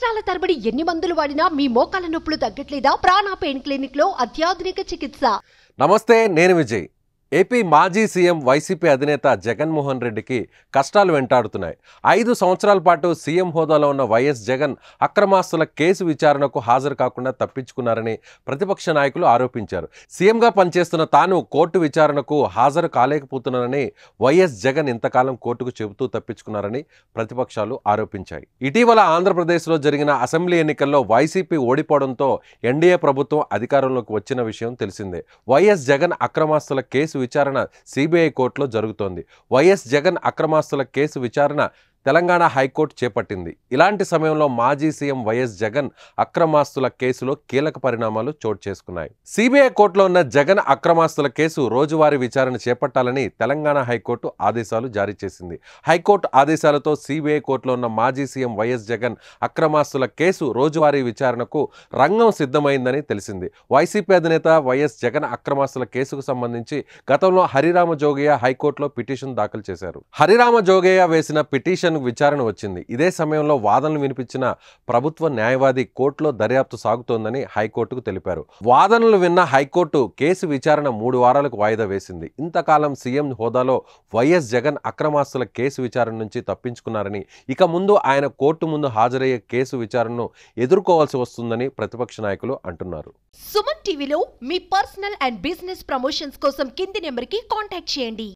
సంవత్సరాల తరబడి ఎన్ని మందులు వాడినా మీ మోకాల నొప్పులు తగ్గట్లేదా? ప్రాణ పెయిన్ క్లినిక్ లో అత్యాధునిక చికిత్స. నమస్తే, నేను విజయ్. ఏపీ మాజీ సీఎం వైసీపీ అధినేత జగన్మోహన్ రెడ్డికి కష్టాలు వెంటాడుతున్నాయి. 5 సంవత్సరాల పాటు సీఎం హోదాలో ఉన్న వైఎస్ జగన్ అక్రమాస్తుల కేసు విచారణకు హాజరు కాకుండా తప్పించుకున్నారని ప్రతిపక్ష నాయకులు ఆరోపించారు. సీఎంగా పనిచేస్తున్న తాను కోర్టు విచారణకు హాజరు కాలేకపోతున్నానని వైఎస్ జగన్ ఇంతకాలం కోర్టుకు చెబుతూ తప్పించుకున్నారని ప్రతిపక్షాలు ఆరోపించాయి. ఇటీవల ఆంధ్రప్రదేశ్లో జరిగిన అసెంబ్లీ ఎన్నికల్లో వైసీపీ ఓడిపోవడంతో ఎన్డీఏ ప్రభుత్వం అధికారంలోకి వచ్చిన విషయం తెలిసిందే. వైఎస్ జగన్ అక్రమాస్తుల కేసు విచారణ సిబిఐ కోర్టులో జరుగుతోంది. వైఎస్ జగన్ అక్రమాస్తుల కేసు విచారణ తెలంగాణ హైకోర్టు చేపట్టింది. ఇలాంటి సమయంలో మాజీ సీఎం వైఎస్ జగన్ అక్రమాస్తుల కేసులో కీలక పరిణామాలు చోటు చేసుకున్నాయి. సిబిఐ కోర్టులో ఉన్న జగన్ అక్రమాస్తుల కేసు రోజువారీ విచారణ చేపట్టాలని తెలంగాణ హైకోర్టు ఆదేశాలు జారీ చేసింది. హైకోర్టు ఆదేశాలతో సిబిఐ కోర్టులో ఉన్న మాజీ సీఎం వైఎస్ జగన్ అక్రమాస్తుల కేసు రోజువారీ విచారణకు రంగం సిద్ధమైందని తెలిసింది. వైసీపీ అధినేత వైఎస్ జగన్ అక్రమాస్తుల కేసుకు సంబంధించి గతంలో హరిరామ జోగయ్య హైకోర్టులో పిటిషన్ దాఖలు చేశారు. హరిరామ జోగయ్య వేసిన పిటిషన్ విచారణ వచ్చింది. ఇదే సమయంలో వాదనలు వినిపించిన ప్రభుత్వ న్యాయవాది కోర్టులో దర్యాప్తు సాగుతోందని హైకోర్టుకు తెలిపారు. వాదనలు విన్న హైకోర్టు కేసు విచారణ 3 వారాలకు వాయిదా వేసింది. ఇంతకాలం సీఎం హోదాలో వైఎస్ జగన్ అక్రమాస్తుల కేసు విచారణ నుంచి తప్పించుకున్నారని, ఇక ముందు ఆయన కోర్టు ముందు హాజరయ్యే కేసు విచారణను ఎదుర్కోవాల్సి వస్తుందని ప్రతిపక్ష నాయకులు అంటున్నారు. సుమన్ టీవీలో మీ పర్సనల్ అండ్ బిజినెస్ ప్రమోషన్స్ కోసం కింది నెంబర్కి కాంటాక్ట్ చేయండి.